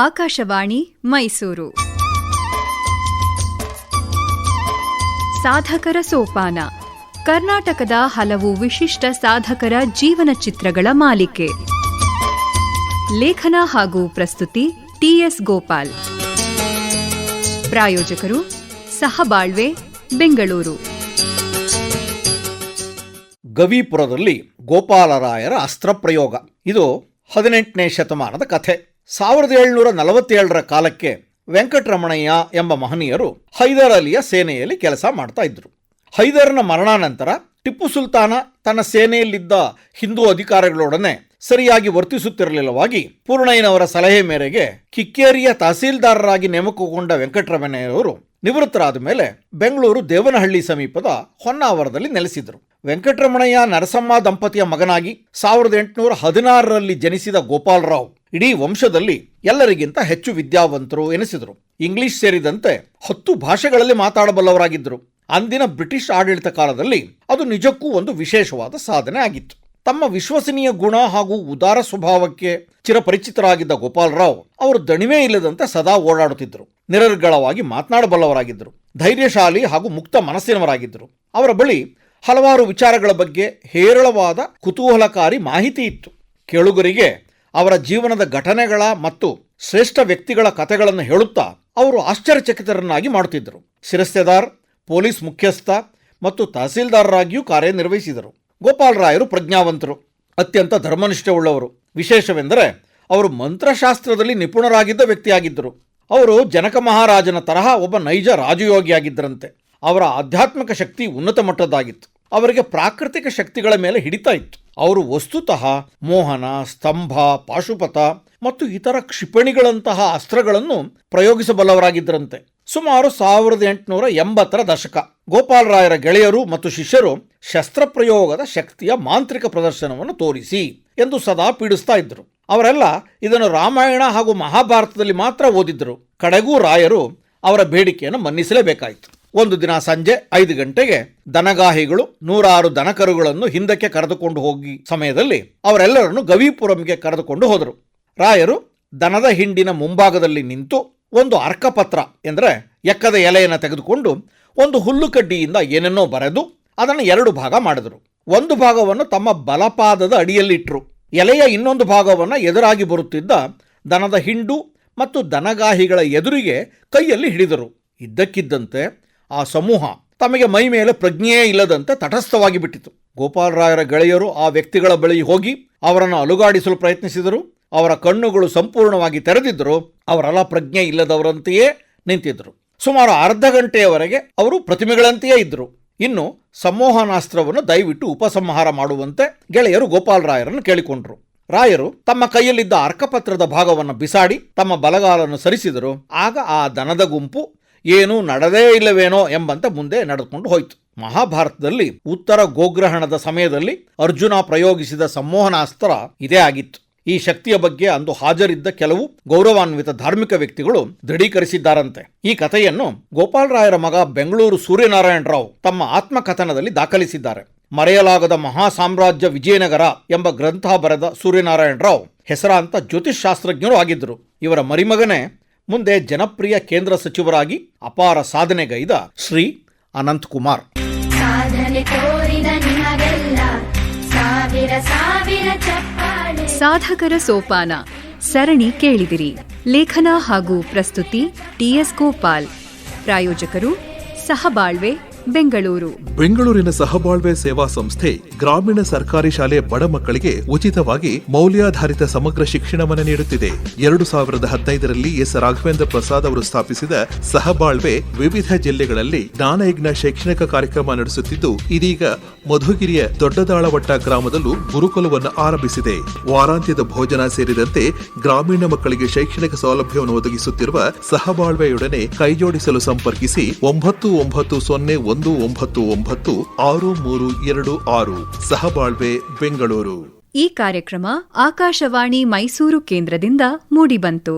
ಆಕಾಶವಾಣಿ ಮೈಸೂರು. ಸಾಧಕರ ಸೋಪಾನ, ಕರ್ನಾಟಕದ ಹಲವು ವಿಶಿಷ್ಟ ಸಾಧಕರ ಜೀವನ ಚಿತ್ರಗಳ ಮಾಲಿಕೆ. ಲೇಖನ ಹಾಗೂ ಪ್ರಸ್ತುತಿ ಟಿಎಸ್ ಗೋಪಾಲ್. ಪ್ರಾಯೋಜಕರು ಸಹಬಾಳ್ವೆ, ಬೆಂಗಳೂರು. ಗವಿಪುರದಲ್ಲಿ ಗೋಪಾಲರಾಯರ ಅಸ್ತ್ರಪ್ರಯೋಗ. ಇದು 18ನೇ ಶತಮಾನದ ಕಥೆ. 1747ರ ಕಾಲಕ್ಕೆ ವೆಂಕಟರಮಣಯ್ಯ ಎಂಬ ಮಹನೀಯರು ಹೈದರ್ ಅಲಿಯ ಸೇನೆಯಲ್ಲಿ ಕೆಲಸ ಮಾಡ್ತಾ ಇದ್ರು. ಹೈದರ್ನ ಮರಣಾನಂತರ ಟಿಪ್ಪು ಸುಲ್ತಾನ ತನ್ನ ಸೇನೆಯಲ್ಲಿದ್ದ ಹಿಂದೂ ಅಧಿಕಾರಿಗಳೊಡನೆ ಸರಿಯಾಗಿ ವರ್ತಿಸುತ್ತಿರಲಿಲ್ಲವಾಗಿ ಪೂರ್ಣಯ್ಯನವರ ಸಲಹೆ ಮೇರೆಗೆ ಕಿಕ್ಕೇರಿಯ ತಹಸೀಲ್ದಾರರಾಗಿ ನೇಮಕಗೊಂಡ ವೆಂಕಟರಮಣಯ್ಯವರು ನಿವೃತ್ತರಾದ ಮೇಲೆ ಬೆಂಗಳೂರು ದೇವನಹಳ್ಳಿ ಸಮೀಪದ ಹೊನ್ನಾವರದಲ್ಲಿ ನೆಲೆಸಿದರು. ವೆಂಕಟರಮಣಯ್ಯ ನರಸಮ್ಮ ದಂಪತಿಯ ಮಗನಾಗಿ 1816ರಲ್ಲಿ ಜನಿಸಿದ ಗೋಪಾಲರಾವ್ ಇಡೀ ವಂಶದಲ್ಲಿ ಎಲ್ಲರಿಗಿಂತ ಹೆಚ್ಚು ವಿದ್ಯಾವಂತರು ಎನಿಸಿದರು. ಇಂಗ್ಲಿಷ್ ಸೇರಿದಂತೆ 10 ಭಾಷೆಗಳಲ್ಲಿ ಮಾತಾಡಬಲ್ಲವರಾಗಿದ್ದರು. ಅಂದಿನ ಬ್ರಿಟಿಷ್ ಆಡಳಿತ ಕಾಲದಲ್ಲಿ ಅದು ನಿಜಕ್ಕೂ ಒಂದು ವಿಶೇಷವಾದ ಸಾಧನೆ ಆಗಿತ್ತು. ತಮ್ಮ ವಿಶ್ವಸನೀಯ ಗುಣ ಹಾಗೂ ಉದಾರ ಸ್ವಭಾವಕ್ಕೆ ಚಿರಪರಿಚಿತರಾಗಿದ್ದ ಗೋಪಾಲರಾವ್ ಅವರು ದಣಿವೇ ಇಲ್ಲದಂತೆ ಸದಾ ಓಡಾಡುತ್ತಿದ್ದರು. ನಿರರ್ಗಳವಾಗಿ ಮಾತನಾಡಬಲ್ಲವರಾಗಿದ್ದರು. ಧೈರ್ಯಶಾಲಿ ಹಾಗೂ ಮುಕ್ತ ಮನಸ್ಸಿನವರಾಗಿದ್ದರು. ಅವರ ಬಳಿ ಹಲವಾರು ವಿಚಾರಗಳ ಬಗ್ಗೆ ಹೇರಳವಾದ ಕುತೂಹಲಕಾರಿ ಮಾಹಿತಿ ಇತ್ತು. ಕೇಳುಗರಿಗೆ ಅವರ ಜೀವನದ ಘಟನೆಗಳ ಮತ್ತು ಶ್ರೇಷ್ಠ ವ್ಯಕ್ತಿಗಳ ಕಥೆಗಳನ್ನು ಹೇಳುತ್ತಾ ಅವರು ಆಶ್ಚರ್ಯಚಕಿತರನ್ನಾಗಿ ಮಾಡುತ್ತಿದ್ದರು. ಶಿರಸ್ತೇದಾರ್, ಪೊಲೀಸ್ ಮುಖ್ಯಸ್ಥ ಮತ್ತು ತಹಸೀಲ್ದಾರರಾಗಿಯೂ ಕಾರ್ಯನಿರ್ವಹಿಸಿದರು. ಗೋಪಾಲರಾಯರು ಪ್ರಜ್ಞಾವಂತರು, ಅತ್ಯಂತ ಧರ್ಮನಿಷ್ಠೆಯುಳ್ಳವರು. ವಿಶೇಷವೆಂದರೆ ಅವರು ಮಂತ್ರಶಾಸ್ತ್ರದಲ್ಲಿ ನಿಪುಣರಾಗಿದ್ದ ವ್ಯಕ್ತಿಯಾಗಿದ್ದರು. ಅವರು ಜನಕ ಮಹಾರಾಜನ ತರಹ ಒಬ್ಬ ನೈಜ ರಾಜಯೋಗಿಯಾಗಿದ್ದರಂತೆ. ಅವರ ಆಧ್ಯಾತ್ಮಿಕ ಶಕ್ತಿ ಉನ್ನತ ಮಟ್ಟದ್ದಾಗಿತ್ತು. ಅವರಿಗೆ ಪ್ರಾಕೃತಿಕ ಶಕ್ತಿಗಳ ಮೇಲೆ ಹಿಡಿತಾ ಇತ್ತು. ಅವರು ವಸ್ತುತಃ ಮೋಹನ, ಸ್ತಂಭ, ಪಾಶುಪತ ಮತ್ತು ಇತರ ಕ್ಷಿಪಣಿಗಳಂತಹ ಅಸ್ತ್ರಗಳನ್ನು ಪ್ರಯೋಗಿಸಬಲ್ಲವರಾಗಿದ್ದರಂತೆ. ಸುಮಾರು 1880ರ ದಶಕ ಗೋಪಾಲರಾಯರ ಗೆಳೆಯರು ಮತ್ತು ಶಿಷ್ಯರು ಶಸ್ತ್ರಪ್ರಯೋಗದ ಶಕ್ತಿಯ ಮಾಂತ್ರಿಕ ಪ್ರದರ್ಶನವನ್ನು ತೋರಿಸಿ ಎಂದು ಸದಾ ಪೀಡಿಸ್ತಾ ಇದ್ದರು. ಅವರೆಲ್ಲ ಇದನ್ನು ರಾಮಾಯಣ ಹಾಗೂ ಮಹಾಭಾರತದಲ್ಲಿ ಮಾತ್ರ ಓದಿದ್ದರು. ಕಡೆಗೂ ರಾಯರು ಅವರ ಬೇಡಿಕೆಯನ್ನು ಮನ್ನಿಸಲೇಬೇಕಾಯಿತು. ಒಂದು ದಿನ ಸಂಜೆ 5 ಗಂಟೆಗೆ ದನಗಾಹಿಗಳು 106 ದನಕರುಗಳನ್ನು ಹಿಂದಕ್ಕೆ ಕರೆದುಕೊಂಡು ಹೋಗಿ ಸಮಯದಲ್ಲಿ ಅವರೆಲ್ಲರನ್ನು ಗವಿಪುರಂಗೆ ಕರೆದುಕೊಂಡು ಹೋದರು. ರಾಯರು ದನದ ಹಿಂಡಿನ ಮುಂಭಾಗದಲ್ಲಿ ನಿಂತು ಒಂದು ಅರ್ಕಪತ್ರ ಎಂದರೆ ಎಕ್ಕದ ಎಲೆಯನ್ನು ತೆಗೆದುಕೊಂಡು ಒಂದು ಹುಲ್ಲು ಕಡ್ಡಿಯಿಂದ ಏನನ್ನೋ ಬರೆದು ಅದನ್ನು 2 ಭಾಗ ಮಾಡಿದರು. ಒಂದು ಭಾಗವನ್ನು ತಮ್ಮ ಬಲಪಾದದ ಅಡಿಯಲ್ಲಿಟ್ಟರು. ಎಲೆಯ ಇನ್ನೊಂದು ಭಾಗವನ್ನು ಎದುರಾಗಿ ಬರುತ್ತಿದ್ದ ದನದ ಹಿಂಡು ಮತ್ತು ದನಗಾಹಿಗಳ ಎದುರಿಗೆ ಕೈಯಲ್ಲಿ ಹಿಡಿದರು. ಇದ್ದಕ್ಕಿದ್ದಂತೆ ಆ ಸಮೂಹ ತಮಗೆ ಮೈ ಮೇಲೆ ಪ್ರಜ್ಞೆಯೇ ಇಲ್ಲದಂತೆ ತಟಸ್ಥವಾಗಿ ಬಿಟ್ಟಿತು. ಗೋಪಾಲರಾಯರ ಗೆಳೆಯರು ಆ ವ್ಯಕ್ತಿಗಳ ಬಳಿ ಹೋಗಿ ಅವರನ್ನು ಅಲುಗಾಡಿಸಲು ಪ್ರಯತ್ನಿಸಿದರು. ಅವರ ಕಣ್ಣುಗಳು ಸಂಪೂರ್ಣವಾಗಿ ತೆರೆದಿದ್ದರು. ಅವರೆಲ್ಲ ಪ್ರಜ್ಞೆ ಇಲ್ಲದವರಂತೆಯೇ ನಿಂತಿದ್ದರು. ಸುಮಾರು ಅರ್ಧ ಗಂಟೆಯವರೆಗೆ ಅವರು ಪ್ರತಿಮೆಗಳಂತೆಯೇ ಇದ್ದರು. ಇನ್ನು ಸಂಮೋಹನಾಸ್ತ್ರವನ್ನು ದಯವಿಟ್ಟು ಉಪಸಂಹಾರ ಮಾಡುವಂತೆ ಗೆಳೆಯರು ಗೋಪಾಲರಾಯರನ್ನು ಕೇಳಿಕೊಂಡರು. ರಾಯರು ತಮ್ಮ ಕೈಯಲ್ಲಿದ್ದ ಅರ್ಕಪತ್ರದ ಭಾಗವನ್ನು ಬಿಸಾಡಿ ತಮ್ಮ ಬಲಗಾಲನ್ನು ಸರಿಸಿದರು. ಆಗ ಆ ದನದ ಗುಂಪು ಏನೂ ನಡೆದೇ ಇಲ್ಲವೇನೋ ಎಂಬಂತೆ ಮುಂದೆ ನಡೆದುಕೊಂಡು ಹೋಯಿತು. ಮಹಾಭಾರತದಲ್ಲಿ ಉತ್ತರ ಗೋಗ್ರಹಣದ ಸಮಯದಲ್ಲಿ ಅರ್ಜುನ ಪ್ರಯೋಗಿಸಿದ ಸಂಮೋಹನಾಸ್ತ್ರ ಇದೇ ಆಗಿತ್ತು. ಈ ಶಕ್ತಿಯ ಬಗ್ಗೆ ಅಂದು ಹಾಜರಿದ್ದ ಕೆಲವು ಗೌರವಾನ್ವಿತ ಧಾರ್ಮಿಕ ವ್ಯಕ್ತಿಗಳು ದೃಢೀಕರಿಸಿದ್ದಾರಂತೆ. ಈ ಕಥೆಯನ್ನು ಗೋಪಾಲರಾಯರ ಮಗ ಬೆಂಗಳೂರು ಸೂರ್ಯನಾರಾಯಣ ರಾವ್ ತಮ್ಮ ಆತ್ಮಕಥನದಲ್ಲಿ ದಾಖಲಿಸಿದ್ದಾರೆ. ಮರೆಯಲಾಗದ ಮಹಾ ಸಾಮ್ರಾಜ್ಯ ವಿಜಯನಗರ ಎಂಬ ಗ್ರಂಥ ಬರೆದ ಸೂರ್ಯನಾರಾಯಣ ರಾವ್ ಹೆಸರಾಂತ ಜ್ಯೋತಿಷ್ ಶಾಸ್ತ್ರಜ್ಞರು ಆಗಿದ್ದರು. ಇವರ ಮರಿಮಗನೇ ಮುಂದೆ ಜನಪ್ರಿಯ ಕೇಂದ್ರ ಸಚಿವರಾಗಿ ಅಪಾರ ಸಾಧನೆಗೈದ ಶ್ರೀ ಅನಂತ್ ಕುಮಾರ್. ಸಾಧಕರ ಸೋಪಾನ ಸರಣಿ ಕೇಳಿದಿರಿ. ಲೇಖನ ಹಾಗೂ ಪ್ರಸ್ತುತಿ ಟಿಎಸ್ ಗೋಪಾಲ್. ಪ್ರಾಯೋಜಕರು ಸಹಬಾಳ್ವೆ, ಬೆಂಗಳೂರು. ಬೆಂಗಳೂರಿನ ಸಹಬಾಳ್ವೆ ಸೇವಾ ಸಂಸ್ಥೆ ಗ್ರಾಮೀಣ ಸರ್ಕಾರಿ ಶಾಲೆ ಬಡ ಮಕ್ಕಳಿಗೆ ಉಚಿತವಾಗಿ ಮೌಲ್ಯಾಧಾರಿತ ಸಮಗ್ರ ಶಿಕ್ಷಣವನ್ನು ನೀಡುತ್ತಿದೆ. 2015ರಲ್ಲಿ ಎಸ್ ರಾಘವೇಂದ್ರ ಪ್ರಸಾದ್ ಅವರು ಸ್ಥಾಪಿಸಿದ ಸಹಬಾಳ್ವೆ ವಿವಿಧ ಜಿಲ್ಲೆಗಳಲ್ಲಿ ಜ್ಞಾನಯಜ್ಞ ಶೈಕ್ಷಣಿಕ ಕಾರ್ಯಕ್ರಮ ನಡೆಸುತ್ತಿದ್ದು, ಇದೀಗ ಮಧುಗಿರಿಯ ದೊಡ್ಡದಾಳವಟ್ಟ ಗ್ರಾಮದಲ್ಲೂ ಗುರುಕುಲವನ್ನು ಆರಂಭಿಸಿದೆ. ವಾರಾಂತ್ಯದ ಭೋಜನ ಸೇರಿದಂತೆ ಗ್ರಾಮೀಣ ಮಕ್ಕಳಿಗೆ ಶೈಕ್ಷಣಿಕ ಸೌಲಭ್ಯವನ್ನು ಒದಗಿಸುತ್ತಿರುವ ಸಹಬಾಳ್ವೆಯೊಡನೆ ಕೈಜೋಡಿಸಲು ಸಂಪರ್ಕಿಸಿ 9901996326. ಸಹಬಾಳ್ವೆ, ಬೆಂಗಳೂರು. ಈ ಕಾರ್ಯಕ್ರಮ ಆಕಾಶವಾಣಿ ಮೈಸೂರು ಕೇಂದ್ರದಿಂದ ಮೂಡಿಬಂತು.